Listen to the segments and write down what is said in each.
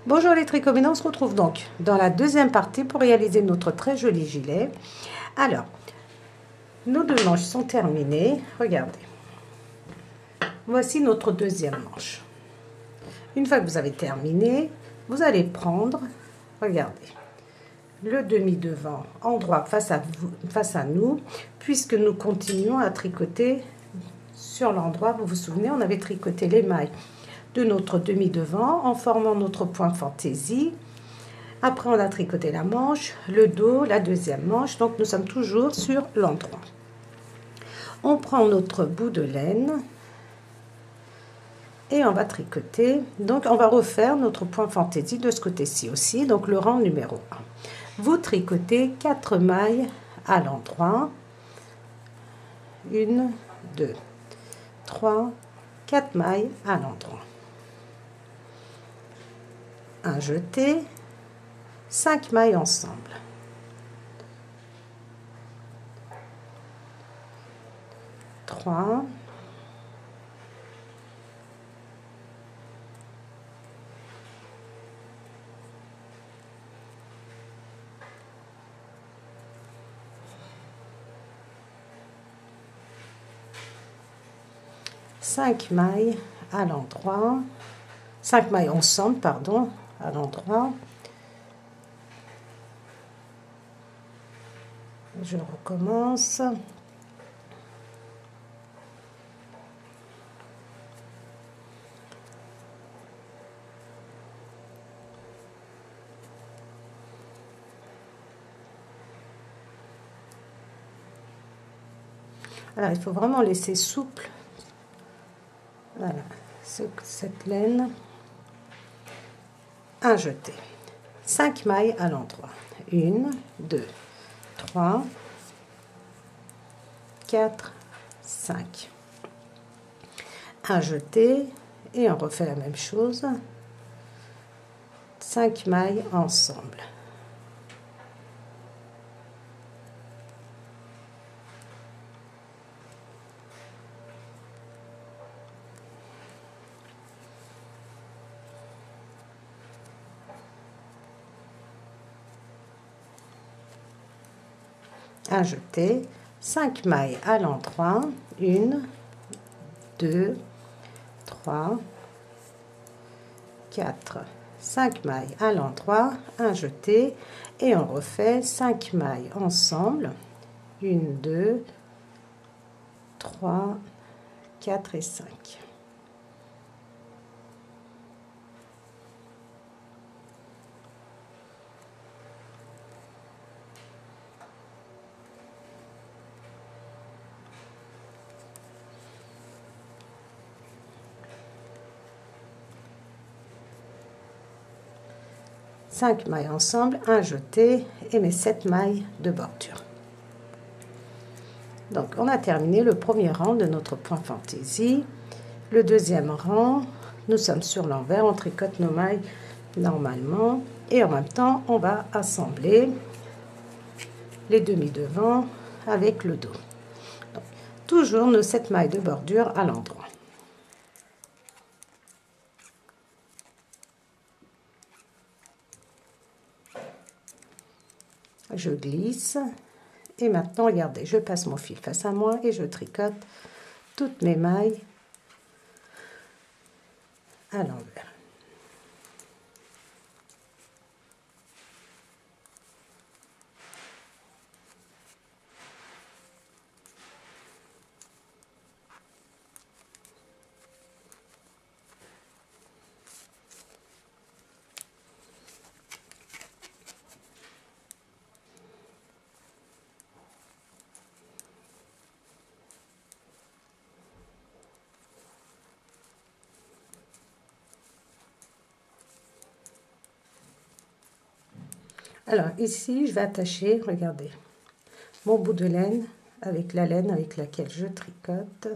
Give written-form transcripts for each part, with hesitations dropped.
Bonjour les tricominants, on se retrouve donc dans la deuxième partie pour réaliser notre très joli gilet. Alors, nos deux manches sont terminées, regardez. Voici notre deuxième manche. Une fois que vous avez terminé, vous allez prendre, regardez, le demi-devant en droit face à nous, puisque nous continuons à tricoter sur l'endroit, vous vous souvenez, on avait tricoté les mailles de notre demi-devant en formant notre point fantaisie. Après, on a tricoté la manche, le dos, la deuxième manche. Donc, nous sommes toujours sur l'endroit. On prend notre bout de laine et on va tricoter. Donc, on va refaire notre point fantaisie de ce côté-ci aussi. Donc, le rang numéro 1. Vous tricotez 4 mailles à l'endroit. 1, 2, 3, 4 mailles à l'endroit. Un jeté, 5 mailles ensemble. 3, 5 mailles à l'endroit, 5 mailles ensemble, pardon, à l'endroit. Je recommence. Alors, il faut vraiment laisser souple. Voilà, cette laine. Un jeté. 5 mailles à l'endroit. 1, 2, 3, 4, 5. Un jeté et on refait la même chose. 5 mailles ensemble. Un jeté, 5 mailles à l'endroit, 1, 2, 3, 4, 5 mailles à l'endroit, un jeté et on refait 5 mailles ensemble, 1, 2, 3, 4 et 5. Cinq mailles ensemble, un jeté et mes 7 mailles de bordure. Donc, on a terminé le premier rang de notre point fantaisie. Le deuxième rang, nous sommes sur l'envers, on tricote nos mailles normalement. Et en même temps, on va assembler les demi-devants avec le dos. Donc, toujours nos 7 mailles de bordure à l'endroit. Je glisse et maintenant regardez, je passe mon fil face à moi et je tricote toutes mes mailles à l'envers. Alors ici, je vais attacher, regardez, mon bout de laine avec la laine avec laquelle je tricote.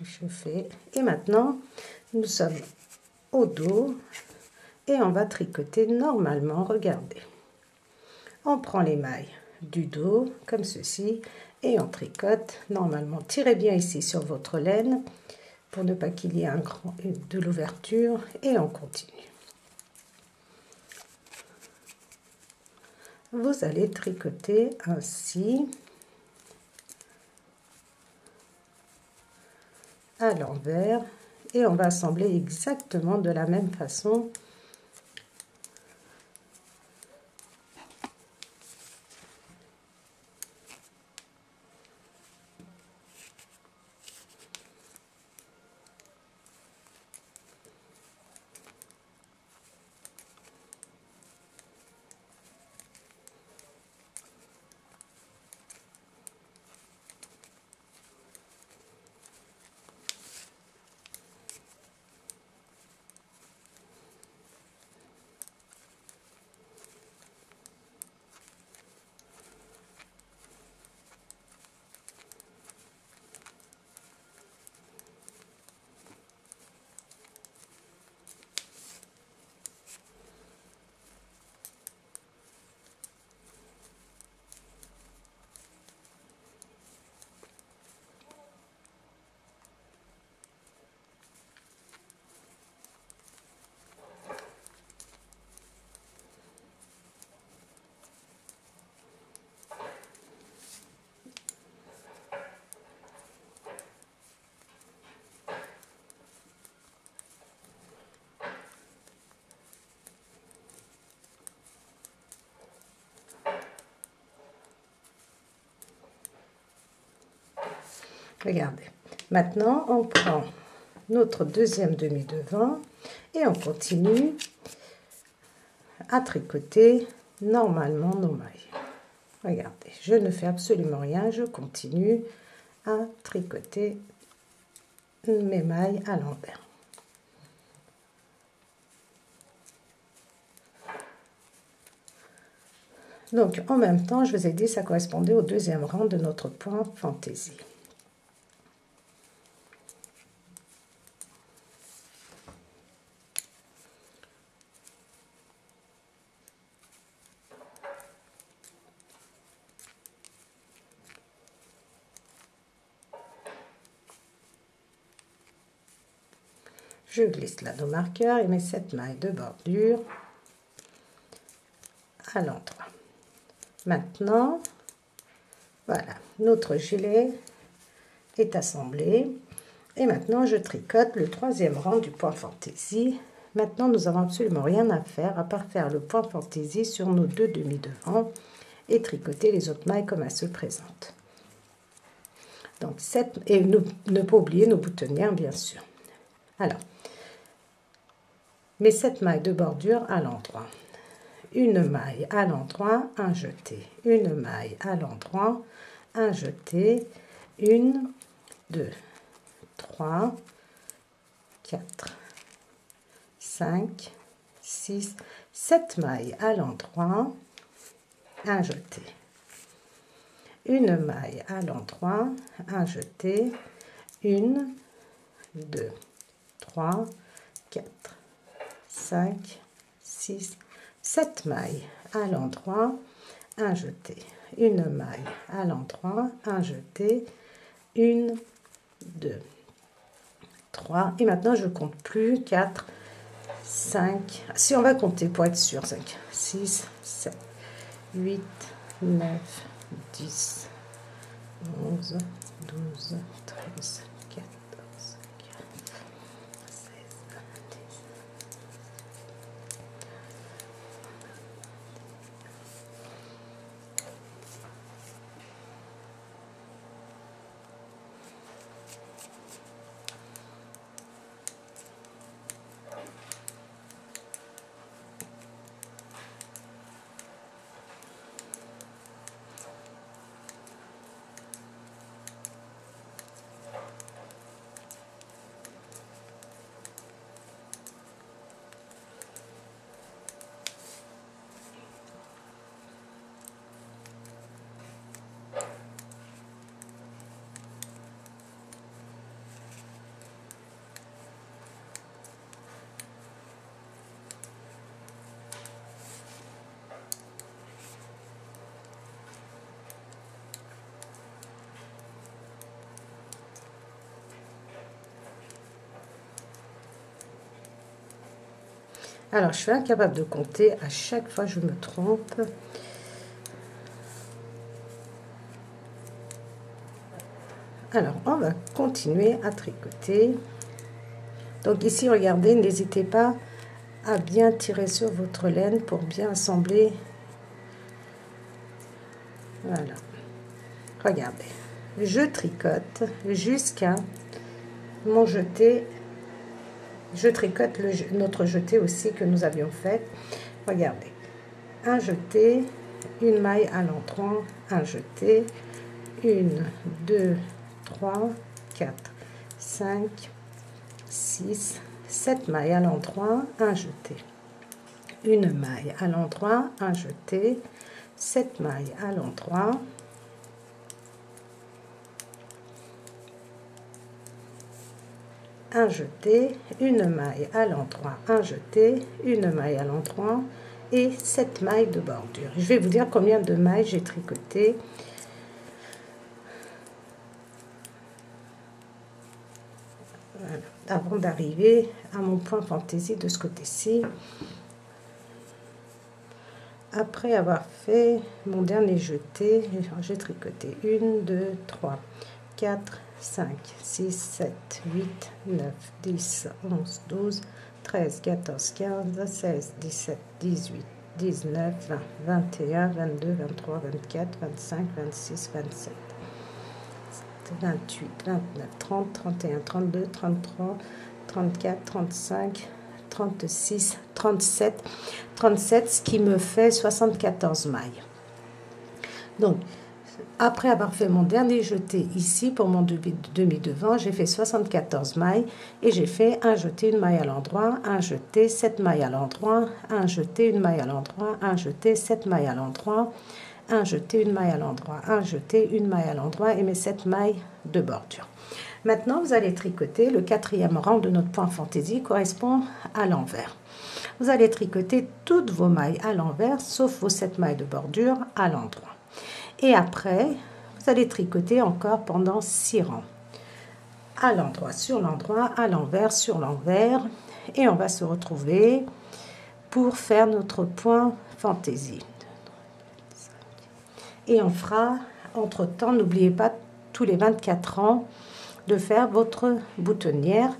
Je fais. Et maintenant, nous sommes au dos et on va tricoter normalement, regardez. On prend les mailles du dos comme ceci et on tricote normalement. Tirez bien ici sur votre laine pour ne pas qu'il y ait de l'ouverture, et on continue. Vous allez tricoter ainsi à l'envers et on va assembler exactement de la même façon. Regardez, maintenant on prend notre deuxième demi-devant et on continue à tricoter normalement nos mailles. Regardez, je ne fais absolument rien, je continue à tricoter mes mailles à l'envers. Donc en même temps, je vous ai dit ça correspondait au deuxième rang de notre point fantaisie. Je glisse là nos marqueurs et mets 7 mailles de bordure à l'endroit. Maintenant, voilà, notre gilet est assemblé. Et maintenant, je tricote le troisième rang du point fantaisie. Maintenant, nous n'avons absolument rien à faire à part faire le point fantaisie sur nos deux demi-devants et tricoter les autres mailles comme elles se présentent. Donc, 7, et ne pas oublier nos boutonnières, bien sûr. Alors, mes 7 mailles de bordure à l'endroit. Une maille à l'endroit, un jeté. Une maille à l'endroit, un jeté. 1, 2, 3, 4, 5, 6, 7 mailles à l'endroit, un jeté. Une maille à l'endroit, un jeté. 1, 2, 3, 4, 5, 6, 7 mailles à l'endroit, un jeté. Une maille à l'endroit, un jeté. 1, 2, 3. Et maintenant, je compte plus. 4, 5. Si on va compter pour être sûr. 5, 6, 7, 8, 9, 10, 11, 12, 13, 14, 15, 16, 17. Alors, je suis incapable de compter. À chaque fois, je me trompe. Alors, on va continuer à tricoter. Donc ici, regardez, n'hésitez pas à bien tirer sur votre laine pour bien assembler. Voilà. Regardez. Je tricote jusqu'à mon jeté. Je tricote notre jeté aussi que nous avions fait. Regardez. Un jeté, une maille à l'endroit, un jeté, 1, 2, 3, 4, 5, 6, 7 mailles à l'endroit, un jeté. Une maille à l'endroit, un jeté, 7 mailles à l'endroit. Un jeté, une maille à l'endroit, un jeté, une maille à l'endroit et 7 mailles de bordure. Je vais vous dire combien de mailles j'ai tricoté. Voilà. Avant d'arriver à mon point fantaisie de ce côté-ci. Après avoir fait mon dernier jeté, j'ai tricoté 1, 2, 3, 4, 5, 6, 7, 8, 9, 10, 11, 12, 13, 14, 15, 16, 17, 18, 19, 20, 21, 22, 23, 24, 25, 26, 27, 28, 29, 30, 31, 32, 33, 34, 35, 36, 37, 37, ce qui me fait 74 mailles. Donc, après avoir fait mon dernier jeté ici pour mon demi-devant, j'ai fait 74 mailles et j'ai fait un jeté, une maille à l'endroit, un jeté, 7 mailles à l'endroit, un jeté, une maille à l'endroit, un jeté, 7 mailles à l'endroit, un jeté, une maille à l'endroit, un jeté, une maille à l'endroit et mes 7 mailles de bordure. Maintenant, vous allez tricoter le 4e rang de notre point fantaisie correspond à l'envers. Vous allez tricoter toutes vos mailles à l'envers, sauf vos 7 mailles de bordure à l'endroit. Et après, vous allez tricoter encore pendant 6 rangs. À l'endroit, sur l'endroit, à l'envers, sur l'envers. Et on va se retrouver pour faire notre point fantaisie. Et on fera, entre-temps, n'oubliez pas, tous les 24 rangs, de faire votre boutonnière.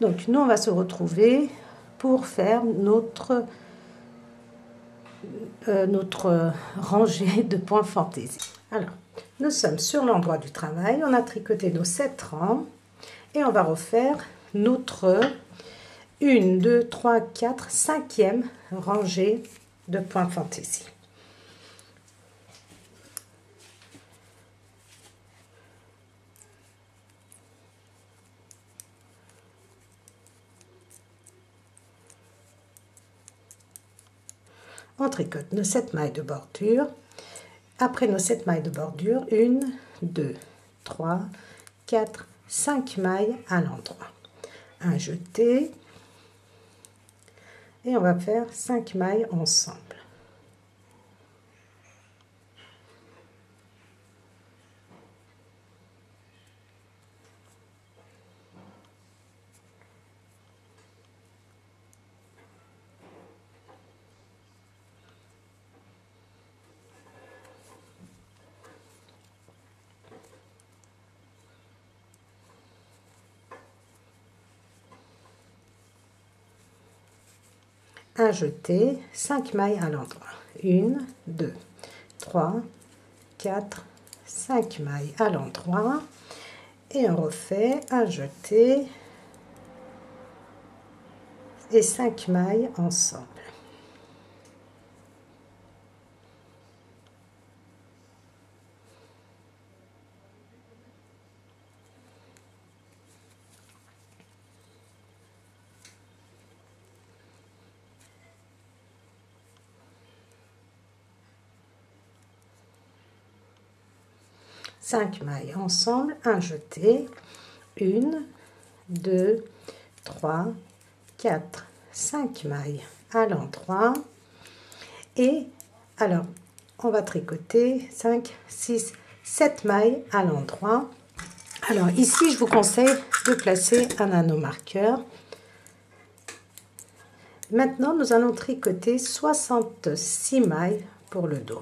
Donc, nous, on va se retrouver pour faire notre rangée de points fantaisie. Alors, nous sommes sur l'endroit du travail, on a tricoté nos 7 rangs et on va refaire notre 1, 2, 3, 4, 5e rangée de points fantaisie. On tricote nos 7 mailles de bordure. Après nos 7 mailles de bordure, 1, 2, 3, 4, 5 mailles à l'endroit. Un jeté. Et on va faire 5 mailles ensemble. Un jeté, 5 mailles à l'endroit. 1, 2, 3, 4, 5 mailles à l'endroit. Et on refait un jeté et 5 mailles ensemble. Cinq mailles ensemble, un jeté, 1, 2, 3, 4, 5 mailles à l'endroit. Et alors, on va tricoter 5, 6, 7 mailles à l'endroit. Alors ici, je vous conseille de placer un anneau marqueur. Maintenant, nous allons tricoter 66 mailles pour le dos.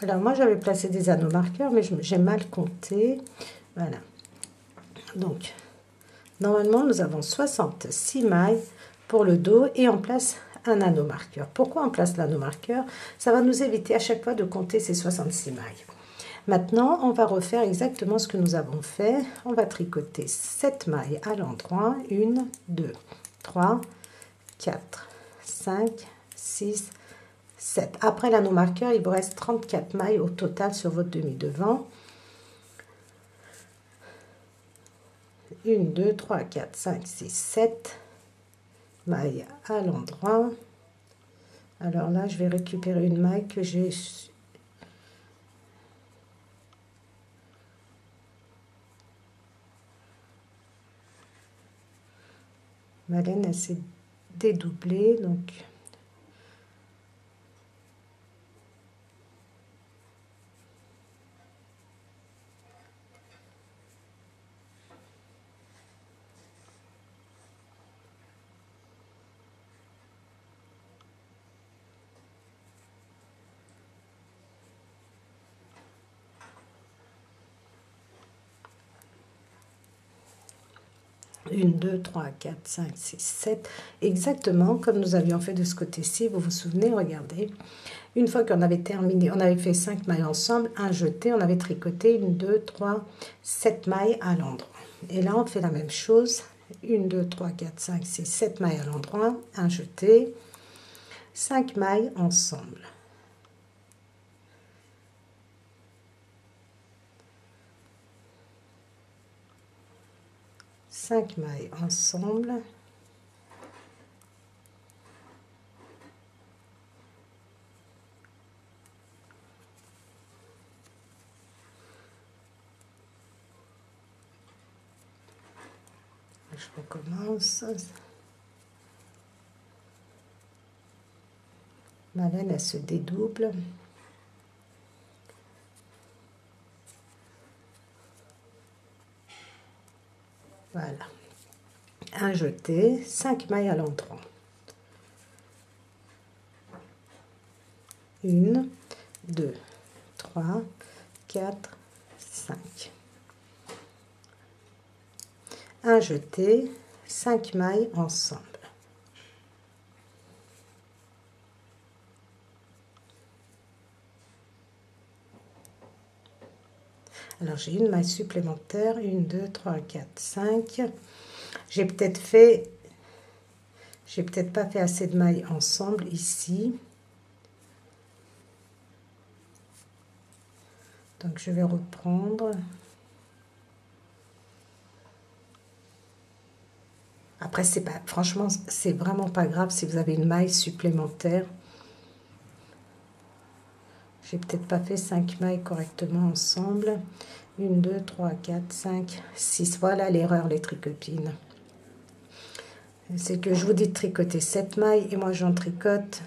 Alors moi j'avais placé des anneaux marqueurs, mais j'ai mal compté. Voilà. Donc normalement nous avons 66 mailles pour le dos et on place un anneau marqueur. Pourquoi on place l'anneau marqueur? Ça va nous éviter à chaque fois de compter ces 66 mailles. Maintenant on va refaire exactement ce que nous avons fait. On va tricoter 7 mailles à l'endroit. 1, 2, 3, 4, 5, 6, 7. Après l'anneau marqueur, il vous reste 34 mailles au total sur votre demi-devant. 1, 2, 3, 4, 5, 6, 7 mailles à l'endroit. Alors là, je vais récupérer une maille que j'ai... Ma laine, elle s'est dédoublée, donc... Une, 2, 3, 4, 5, 6, 7, exactement comme nous avions fait de ce côté-ci, vous vous souvenez, regardez. Une fois qu'on avait terminé, on avait fait 5 mailles ensemble, un jeté, on avait tricoté 1, 2, 3, 7 mailles à l'endroit. Et là, on fait la même chose, 1, 2, 3, 4, 5, 6, 7 mailles à l'endroit, un jeté, 5 mailles ensemble. Cinq mailles ensemble. Je recommence. Ma laine, elle se dédouble. Voilà. Un jeté, 5 mailles à l'endroit. 1, 2, 3, 4, 5. Un jeté, 5 mailles ensemble. Alors j'ai une maille supplémentaire, 1, 2, 3, 4, 5. J'ai peut-être pas fait assez de mailles ensemble ici. Donc je vais reprendre. Après, c'est pas, franchement, c'est vraiment pas grave si vous avez une maille supplémentaire. J'ai peut-être pas fait 5 mailles correctement ensemble. 1, 2, 3, 4, 5, 6. Voilà l'erreur, les tricopines. C'est que je vous dis de tricoter 7 mailles et moi j'en tricote.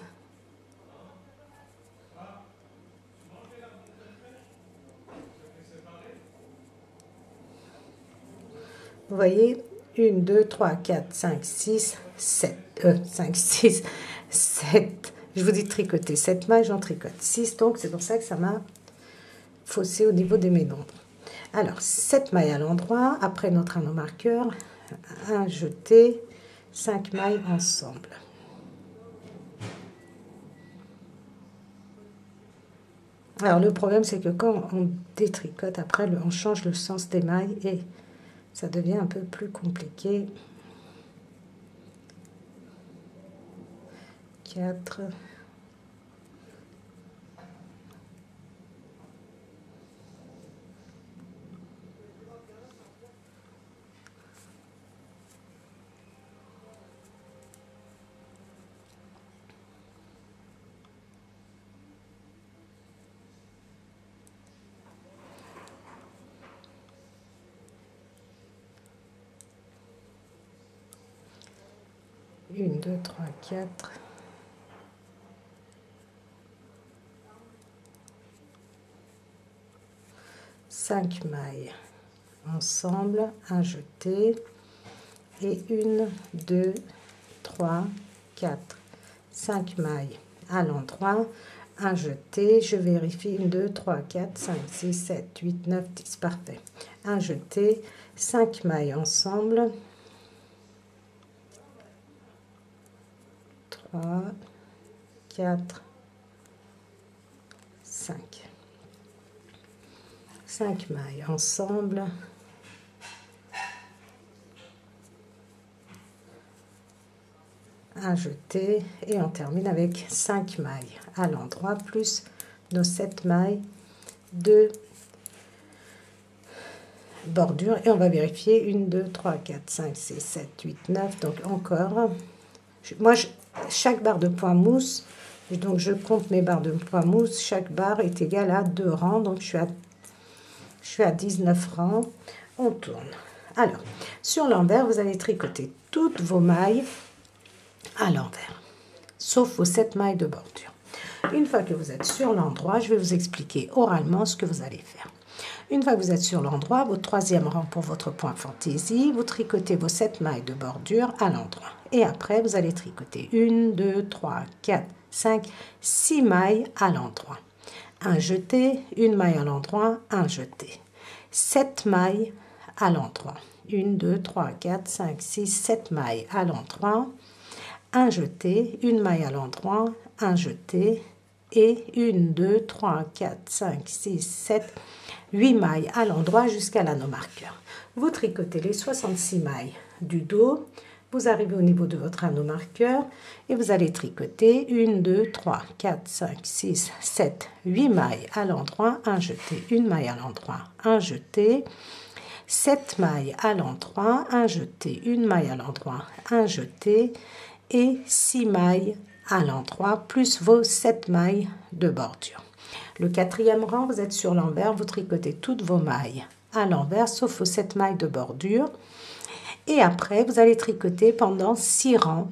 Vous voyez, 1, 2, 3, 4, 5, 6, 7. 5, 6, 7. Je vous dis tricoter 7 mailles, j'en tricote 6, donc c'est pour ça que ça m'a faussé au niveau de mes nombres. Alors, 7 mailles à l'endroit, après notre anneau marqueur, un jeté, 5 mailles ensemble. Alors, le problème, c'est que quand on détricote, après, on change le sens des mailles et ça devient un peu plus compliqué. 4. Une, deux, trois, 4. 5 mailles ensemble, un jeté et 1, 2, 3, 4, 5 mailles à l'endroit, un jeté, je vérifie, 1, 2, 3, 4, 5, 6, 7, 8, 9, 10, parfait. Un jeté, 5 mailles ensemble, 3, 4, 5. 5 mailles ensemble, un jeté et on termine avec 5 mailles à l'endroit plus nos 7 mailles de bordure et on va vérifier 1, 2, 3, 4, 5, 6, 7, 8, 9, donc encore. Chaque barre de point mousse, donc je compte mes barres de point mousse, chaque barre est égale à 2 rangs, donc je suis à 19 rangs. On tourne. Alors, sur l'envers, vous allez tricoter toutes vos mailles à l'envers, sauf vos 7 mailles de bordure. Une fois que vous êtes sur l'endroit, je vais vous expliquer oralement ce que vous allez faire. Une fois que vous êtes sur l'endroit, votre troisième rang pour votre point fantaisie, vous tricotez vos 7 mailles de bordure à l'endroit. Et après, vous allez tricoter 1, 2, 3, 4, 5, 6 mailles à l'endroit. Un jeté, une maille à l'endroit, un jeté. 7 mailles à l'endroit. 1, 2, 3, 4, 5, 6, 7 mailles à l'endroit. Un jeté, une maille à l'endroit, un jeté. Et 1, 2, 3, 4, 5, 6, 7, 8 mailles à l'endroit jusqu'à l'anneau marqueur. Vous tricotez les 66 mailles du dos. Vous arrivez au niveau de votre anneau marqueur et vous allez tricoter 1, 2, 3, 4, 5, 6, 7, 8 mailles à l'endroit, un jeté, une maille à l'endroit, un jeté, 7 mailles à l'endroit, un jeté, une maille à l'endroit, un jeté et 6 mailles à l'endroit plus vos 7 mailles de bordure. Le quatrième rang, vous êtes sur l'envers, vous tricotez toutes vos mailles à l'envers sauf vos 7 mailles de bordure. Et après, vous allez tricoter pendant 6 rangs,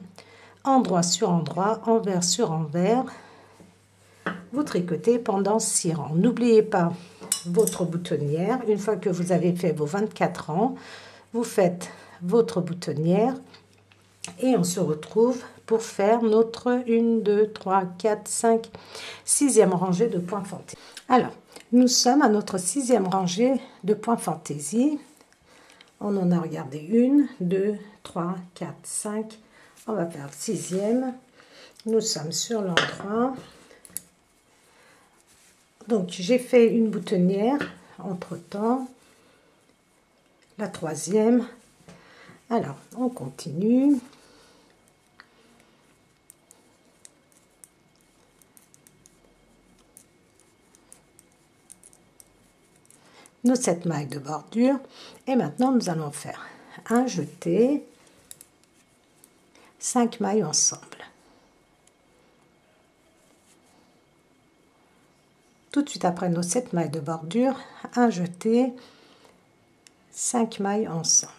endroit sur endroit, envers sur envers. Vous tricotez pendant 6 rangs. N'oubliez pas votre boutonnière. Une fois que vous avez fait vos 24 rangs, vous faites votre boutonnière et on se retrouve pour faire notre 1, 2, 3, 4, 5, 6e rangée de points fantaisie. Alors, nous sommes à notre 6e rangée de points fantaisie. On en a regardé 1, 2, 3, 4, 5. On va faire le 6e. Nous sommes sur l'endroit. Donc, j'ai fait une boutonnière entre-temps. La 3e. Alors, on continue. Nos 7 mailles de bordure et maintenant nous allons faire un jeté, 5 mailles ensemble. Tout de suite après nos 7 mailles de bordure, un jeté, 5 mailles ensemble.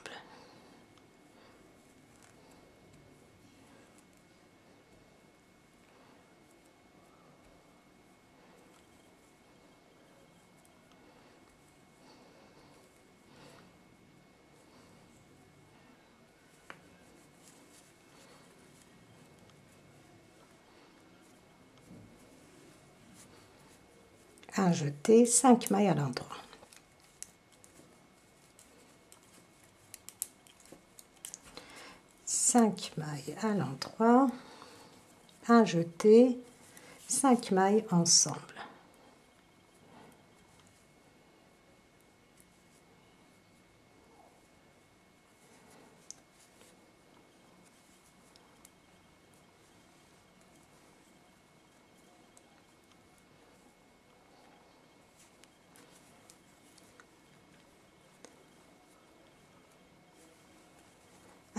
un jeté, 5 mailles à l'endroit. Cinq mailles à l'endroit, un jeté, 5 mailles ensemble.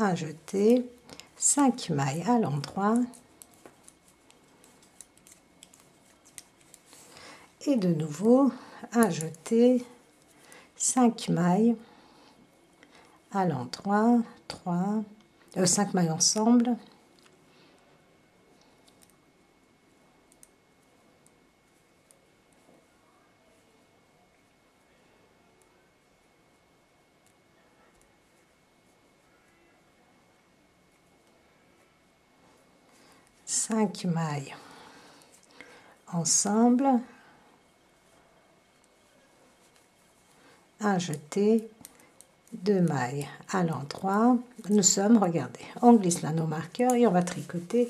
Un jeté, 5 mailles à l'endroit et de nouveau un jeté, 5 mailles à l'endroit, 5 mailles ensemble, cinq mailles ensemble, un jeté, 2 mailles à l'endroit. Nous sommes, regardez, on glisse là nos marqueurs et on va tricoter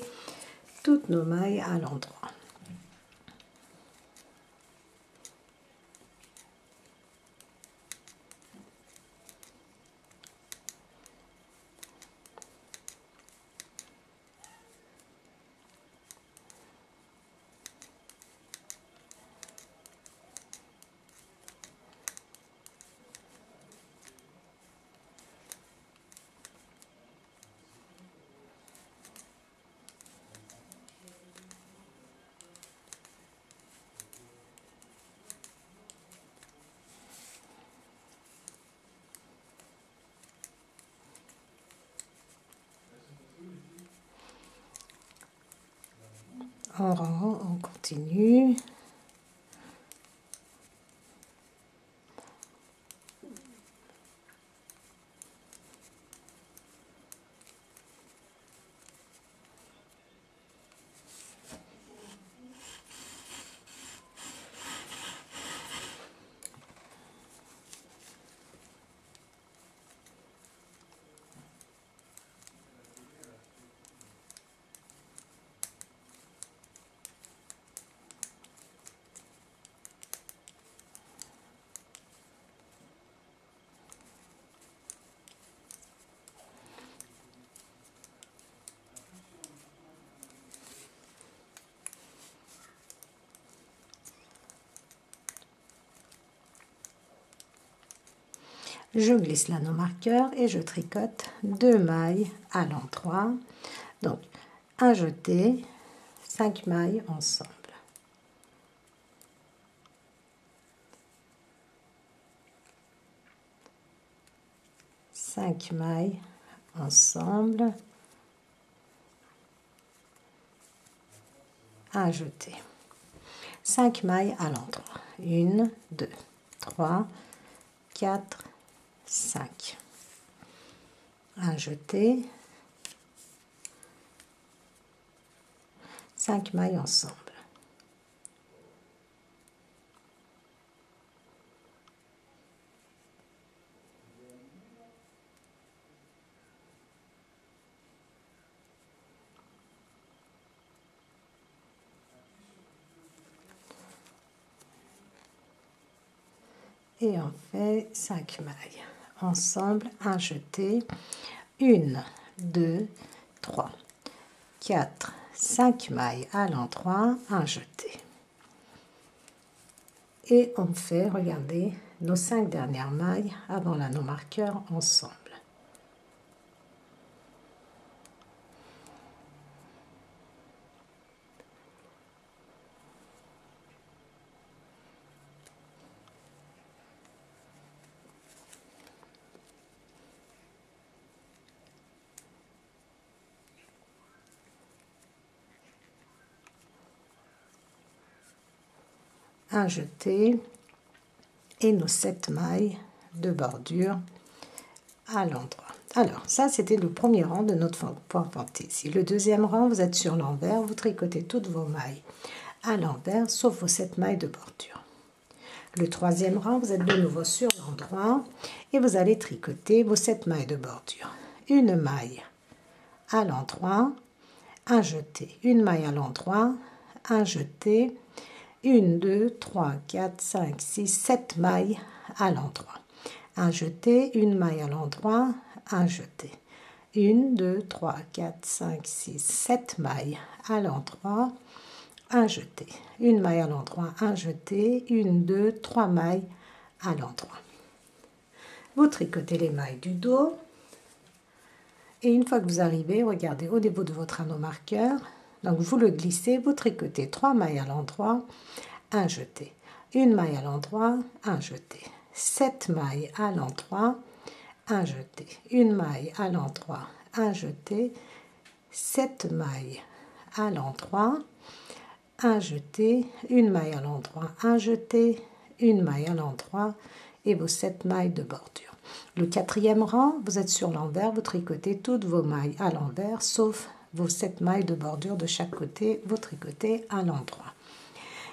toutes nos mailles à l'endroit. On continue. Je glisse là nos marqueurs et je tricote 2 mailles à l'endroit. Donc, un jeté, 5 mailles ensemble. Cinq mailles ensemble. Un jeté. 5 mailles à l'endroit. 1, 2, 3, 4, 5. Un jeté, 5 mailles ensemble. Et on fait 5 mailles ensemble, un jeté, 1, 2, 3, 4, 5 mailles à l'endroit, un jeté. Et on fait, regardez, nos 5 dernières mailles avant là nos marqueurs ensemble. Un jeté et nos 7 mailles de bordure à l'endroit. Alors, ça, c'était le premier rang de notre point fantaisie. Le deuxième rang, vous êtes sur l'envers, vous tricotez toutes vos mailles à l'envers, sauf vos 7 mailles de bordure. Le troisième rang, vous êtes de nouveau sur l'endroit et vous allez tricoter vos 7 mailles de bordure. Une maille à l'endroit, un jeté, une maille à l'endroit, un jeté, 1, 2, 3, 4, 5, 6, 7 mailles à l'endroit. Un jeté, une maille à l'endroit, un jeté. 1, 2, 3, 4, 5, 6, 7 mailles à l'endroit, un jeté. Une maille à l'endroit, un jeté. 1, 2, 3 mailles à l'endroit. Vous tricotez les mailles du dos. Et une fois que vous arrivez, regardez au niveau de votre anneau marqueur. Donc vous le glissez, vous tricotez 3 mailles à l'endroit, un jeté. Une maille à l'endroit, un jeté. 7 mailles à l'endroit, un jeté. Une maille à l'endroit, un jeté. 7 mailles à l'endroit, un jeté. Une maille à l'endroit, un jeté. Une maille à l'endroit et vos 7 mailles de bordure. Le quatrième rang, vous êtes sur l'envers, vous tricotez toutes vos mailles à l'envers, sauf vos 7 mailles de bordure de chaque côté, vous tricotez à l'endroit.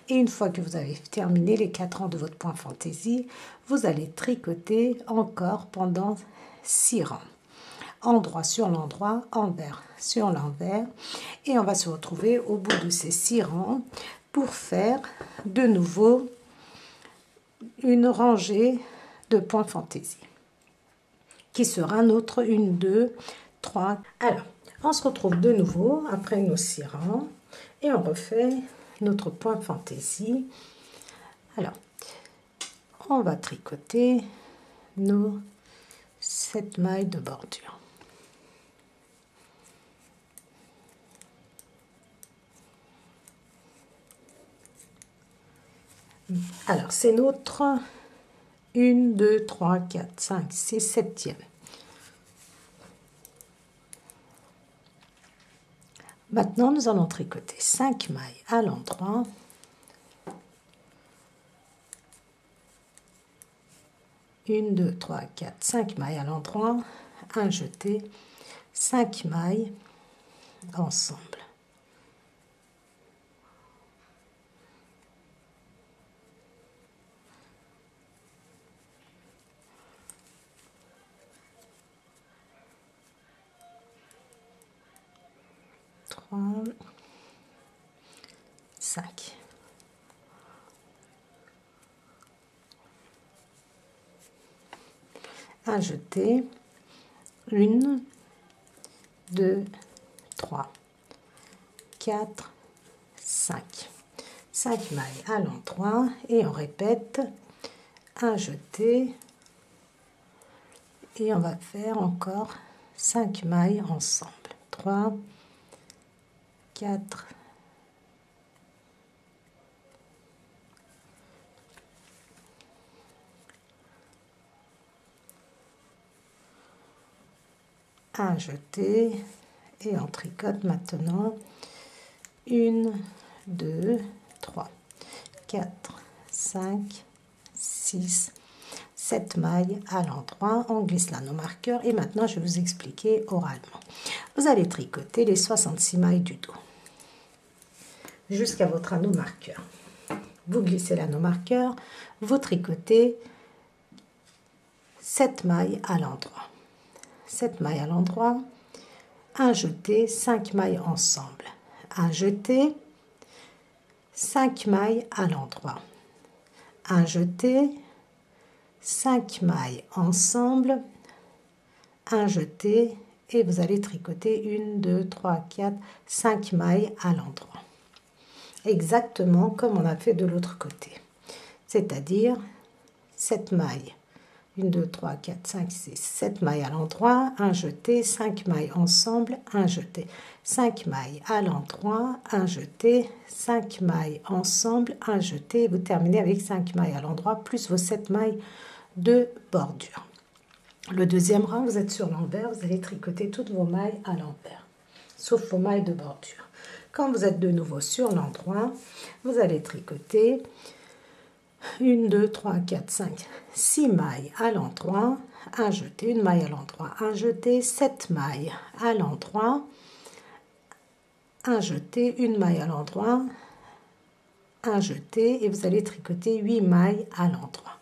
Et une fois que vous avez terminé les 4 rangs de votre point fantaisie, vous allez tricoter encore pendant 6 rangs. Endroit sur l'endroit, envers sur l'envers. Et on va se retrouver au bout de ces 6 rangs pour faire de nouveau une rangée de points fantaisie, qui sera notre 1, 2, 3. Alors, on se retrouve de nouveau après nos 6 rangs et on refait notre point fantaisie. Alors, on va tricoter nos 7 mailles de bordure. Alors, c'est notre 1, 2, 3, 4, 5, 6, 7e. Maintenant, nous allons tricoter 5 mailles à l'endroit. Une, 2, 3, 4, 5 mailles à l'endroit, un jeté, 5 mailles ensemble. Trois, 5. Un jeté, 1, 2, 3, 4, 5. 5 mailles à l'endroit et on répète un jeté et on va faire encore 5 mailles ensemble. 3, 4, 1 jeté et on tricote maintenant 1, 2, 3, 4, 5, 6, 7 mailles à l'endroit. On glisse l'anneau marqueur et maintenant je vais vous expliquer oralement. Vous allez tricoter les 66 mailles du dos jusqu'à votre anneau marqueur. Vous glissez l'anneau marqueur, vous tricotez 7 mailles à l'endroit. 7 mailles à l'endroit, un jeté, 5 mailles ensemble. Un jeté, 5 mailles à l'endroit. Un jeté, 5 mailles ensemble, un jeté et vous allez tricoter 1, 2, 3, 4, 5 mailles à l'endroit. Exactement comme on a fait de l'autre côté. C'est-à-dire 7 mailles. 1, 2, 3, 4, 5, 6, 7 mailles à l'endroit, un jeté, 5 mailles ensemble, un jeté. 5 mailles à l'endroit, un jeté, 5 mailles ensemble, un jeté. Vous terminez avec 5 mailles à l'endroit, plus vos 7 mailles de bordure. Le deuxième rang, vous êtes sur l'envers, vous allez tricoter toutes vos mailles à l'envers, sauf vos mailles de bordure. Quand vous êtes de nouveau sur l'endroit, vous allez tricoter 1, 2, 3, 4, 5, 6 mailles à l'endroit, un jeté, une maille à l'endroit, un jeté, 7 mailles à l'endroit, un jeté, une maille à l'endroit, un jeté et vous allez tricoter 8 mailles à l'endroit.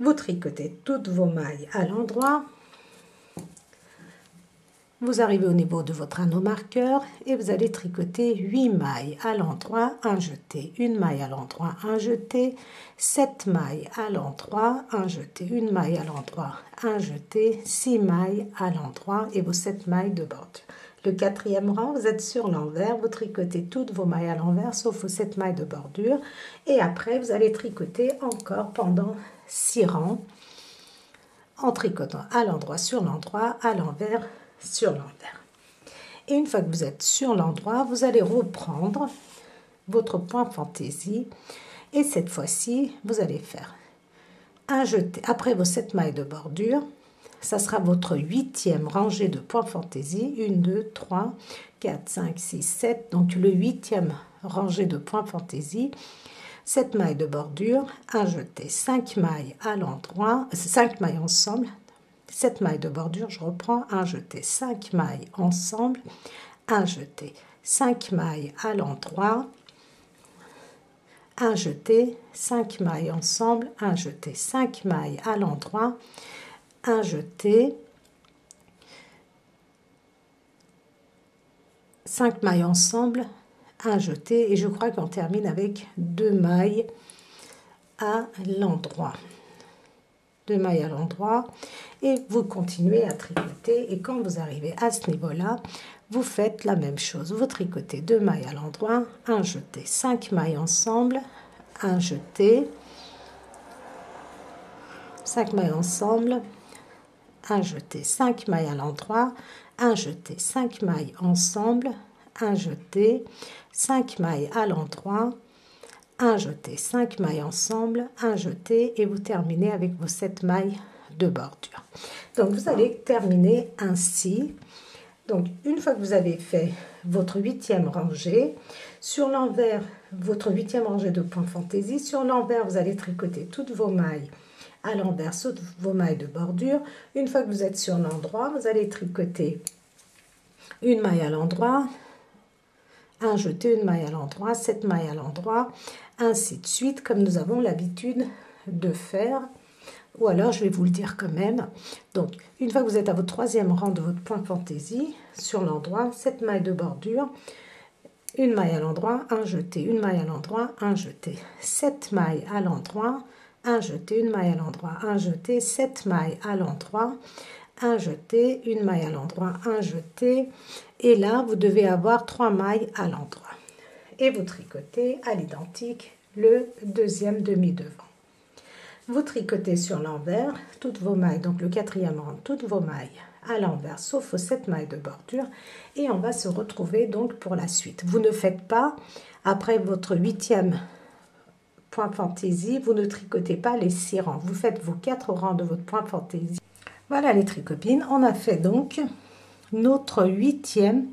Vous tricotez toutes vos mailles à l'endroit. Vous arrivez au niveau de votre anneau marqueur et vous allez tricoter 8 mailles à l'endroit, un jeté, une maille à l'endroit, un jeté, 7 mailles à l'endroit, un jeté, une maille à l'endroit, un jeté, 6 mailles à l'endroit et vos 7 mailles de bordure. Le quatrième rang, vous êtes sur l'envers, vous tricotez toutes vos mailles à l'envers sauf vos 7 mailles de bordure et après vous allez tricoter encore pendant 6 rangs en tricotant à l'endroit, sur l'endroit, à l'envers, sur l'envers. Et une fois que vous êtes sur l'endroit, vous allez reprendre votre point fantaisie et cette fois-ci, vous allez faire un jeté après vos 7 mailles de bordure. Ça sera votre 8e rangée de points fantaisie. 1, 2, 3, 4, 5, 6, 7. Donc le 8e rangée de points fantaisie. 7 mailles de bordure, un jeté, 5 mailles à l'endroit, 5 mailles ensemble, 7 mailles de bordure, je reprends, un jeté, 5 mailles ensemble, un jeté, 5 mailles à l'endroit, un jeté, 5 mailles ensemble, un jeté, 5 mailles à l'endroit, un jeté, 5 mailles ensemble, un jeté et je crois qu'on termine avec 2 mailles à l'endroit. 2 mailles à l'endroit et vous continuez à tricoter et quand vous arrivez à ce niveau-là, vous faites la même chose. Vous tricotez 2 mailles à l'endroit, un jeté, 5 mailles ensemble, un jeté, 5 mailles ensemble, un jeté, 5 mailles à l'endroit, un jeté, 5 mailles ensemble, un jeté, 5 mailles à l'endroit, un jeté, 5 mailles ensemble, un jeté et vous terminez avec vos 7 mailles de bordure. Donc vous allez terminer ainsi. Donc une fois que vous avez fait votre 8e rangée, sur l'envers, votre 8e rangée de points fantaisie, sur l'envers vous allez tricoter toutes vos mailles à l'envers, toutes vos mailles de bordure. Une fois que vous êtes sur l'endroit, vous allez tricoter une maille à l'endroit, un jeté, une maille à l'endroit, 7 mailles à l'endroit, ainsi de suite, comme nous avons l'habitude de faire. Ou alors, je vais vous le dire quand même. Donc, une fois que vous êtes à votre 3e rang de votre point fantaisie, sur l'endroit, 7 mailles de bordure, une maille à l'endroit, un jeté, une maille à l'endroit, un jeté, 7 mailles à l'endroit, un jeté, une maille à l'endroit, un jeté, 7 mailles à l'endroit, un jeté, une maille à l'endroit, un jeté, et là vous devez avoir 3 mailles à l'endroit et vous tricotez à l'identique le 2e demi-devant. Vous tricotez sur l'envers toutes vos mailles, donc le 4e rang, toutes vos mailles à l'envers sauf vos 7 mailles de bordure et on va se retrouver donc pour la suite. Vous ne faites pas après votre 8e point fantaisie, vous ne tricotez pas les 6 rangs, vous faites vos 4 rangs de votre point fantaisie. Voilà les tricopines, on a fait donc notre 8e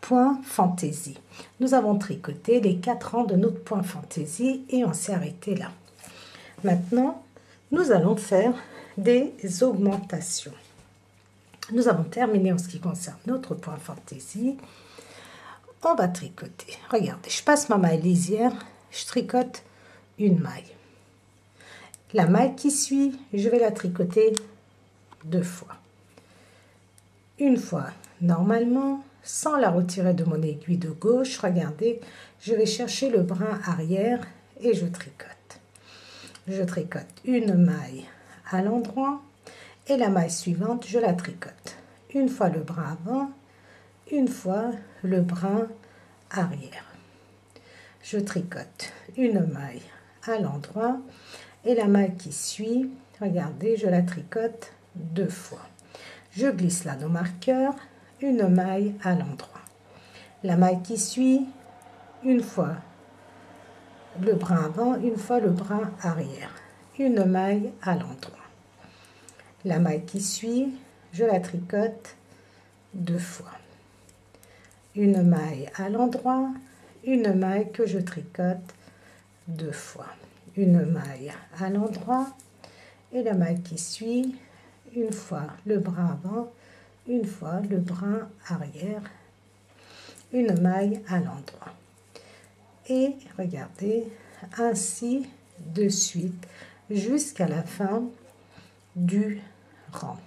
point fantaisie. Nous avons tricoté les 4 rangs de notre point fantaisie et on s'est arrêté là. Maintenant, nous allons faire des augmentations. Nous avons terminé en ce qui concerne notre point fantaisie. On va tricoter. Regardez, je passe ma maille lisière, je tricote une maille. La maille qui suit, je vais la tricoter 2 fois. Une fois normalement, sans la retirer de mon aiguille de gauche, regardez, je vais chercher le brin arrière et je tricote. Je tricote une maille à l'endroit et la maille suivante, je la tricote. Une fois le brin avant, une fois le brin arrière. Je tricote une maille à l'endroit et la maille qui suit, regardez, je la tricote 2 fois. Je glisse l'anneau marqueur, une maille à l'endroit. La maille qui suit, une fois le brin avant, une fois le brin arrière. Une maille à l'endroit. La maille qui suit, je la tricote 2 fois. Une maille à l'endroit, une maille que je tricote 2 fois. Une maille à l'endroit et la maille qui suit, une fois le brin avant, une fois le brin arrière, une maille à l'endroit. Et regardez, ainsi de suite jusqu'à la fin du rang.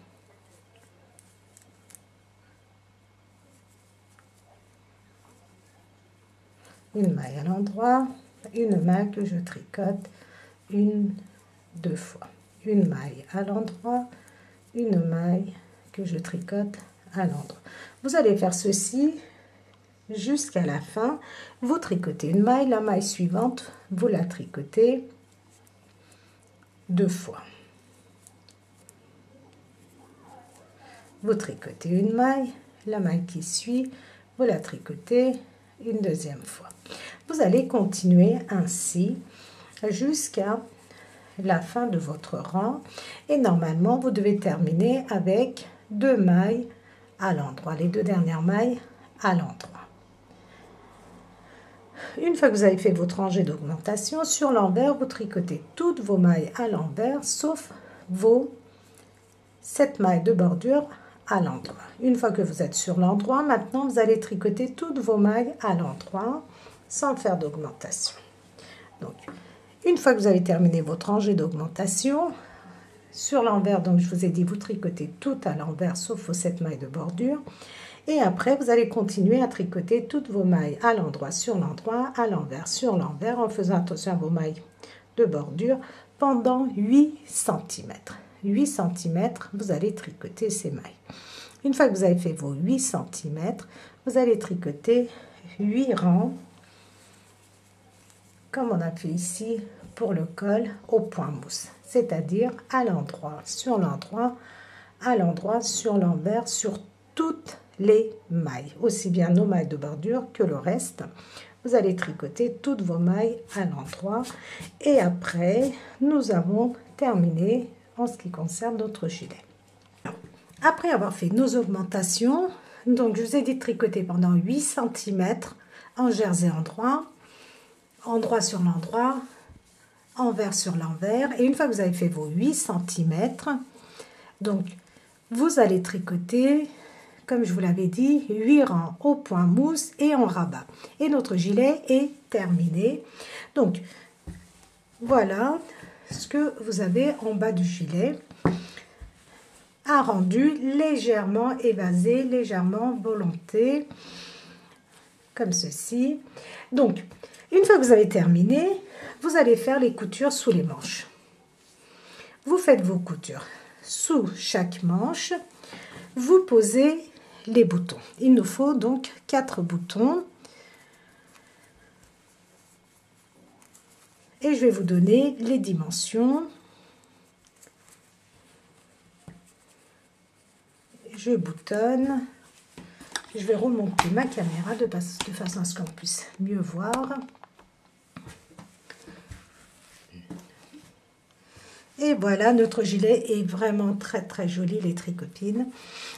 Une maille à l'endroit, une maille que je tricote deux fois, une maille à l'endroit, une maille que je tricote à l'endroit. Vous allez faire ceci jusqu'à la fin. Vous tricotez une maille, la maille suivante, vous la tricotez deux fois. Vous tricotez une maille, la maille qui suit, vous la tricotez une deuxième fois. Vous allez continuer ainsi jusqu'à la fin de votre rang et normalement vous devez terminer avec deux mailles à l'endroit, les deux dernières mailles à l'endroit. Une fois que vous avez fait votre rangée d'augmentation, sur l'envers vous tricotez toutes vos mailles à l'envers sauf vos 7 mailles de bordure à l'endroit. Une fois que vous êtes sur l'endroit, maintenant vous allez tricoter toutes vos mailles à l'endroit sans faire d'augmentation. Donc une fois que vous avez terminé votre rangée d'augmentation, sur l'envers, donc je vous ai dit, vous tricotez tout à l'envers sauf vos 7 mailles de bordure. Et après, vous allez continuer à tricoter toutes vos mailles à l'endroit, sur l'endroit, à l'envers, sur l'envers, en faisant attention à vos mailles de bordure pendant 8 cm. 8 cm, vous allez tricoter ces mailles. Une fois que vous avez fait vos 8 cm, vous allez tricoter 8 rangs, comme on a fait ici pour le col au point mousse, c'est-à-dire à l'endroit, sur l'endroit, à l'endroit, sur l'envers, sur toutes les mailles, aussi bien nos mailles de bordure que le reste. Vous allez tricoter toutes vos mailles à l'endroit et après nous avons terminé en ce qui concerne notre gilet. Après avoir fait nos augmentations, donc je vous ai dit de tricoter pendant 8 cm en jersey endroit, endroit sur l'endroit, envers sur l'envers. Et une fois que vous avez fait vos 8 cm, donc vous allez tricoter, comme je vous l'avais dit, 8 rangs au point mousse et en rabat. Et notre gilet est terminé. Donc voilà ce que vous avez en bas du gilet. Un rendu légèrement évasé, légèrement volonté, comme ceci. Donc, une fois que vous avez terminé, vous allez faire les coutures sous les manches. Vous faites vos coutures sous chaque manche. Vous posez les boutons. Il nous faut donc 4 boutons. Et je vais vous donner les dimensions. Je boutonne. Je vais remonter ma caméra de façon à ce qu'on puisse mieux voir. Et voilà, notre gilet est vraiment très très joli, les tricopines.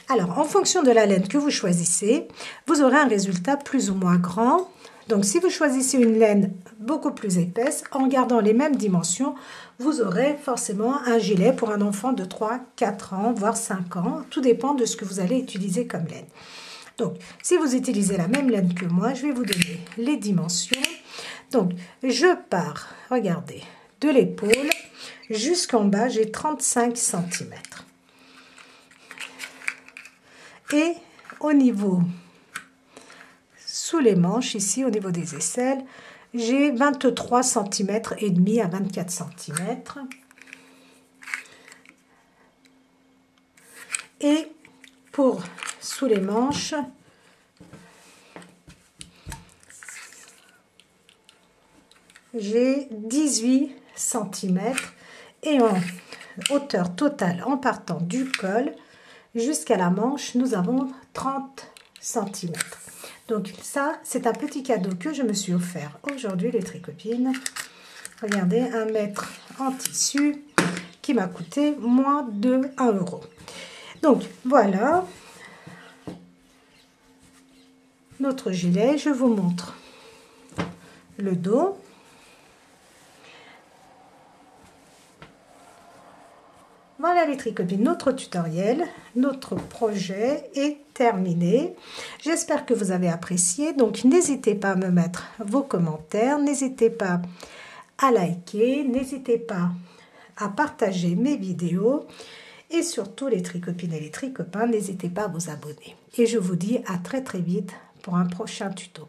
Alors, en fonction de la laine que vous choisissez, vous aurez un résultat plus ou moins grand. Donc, si vous choisissez une laine beaucoup plus épaisse, en gardant les mêmes dimensions, vous aurez forcément un gilet pour un enfant de 3, 4 ans, voire 5 ans. Tout dépend de ce que vous allez utiliser comme laine. Donc, si vous utilisez la même laine que moi, je vais vous donner les dimensions. Donc, je pars, regardez, de l'épaule jusqu'en bas, j'ai 35 cm. Et au niveau, sous les manches, ici, au niveau des aisselles, j'ai 23 cm et demi à 24 cm. Et pour sous les manches, j'ai 18 cm et en hauteur totale en partant du col jusqu'à la manche, nous avons 30 cm. Donc ça, c'est un petit cadeau que je me suis offert aujourd'hui, les tricopines. Regardez, 1 mètre en tissu qui m'a coûté moins de 1 €. Donc voilà notre gilet. Je vous montre le dos. Voilà les tricopines, notre tutoriel, notre projet est terminé. J'espère que vous avez apprécié. Donc n'hésitez pas à me mettre vos commentaires, n'hésitez pas à liker, n'hésitez pas à partager mes vidéos et surtout les tricopines et les tricopains, n'hésitez pas à vous abonner. Et je vous dis à très très vite pour un prochain tuto.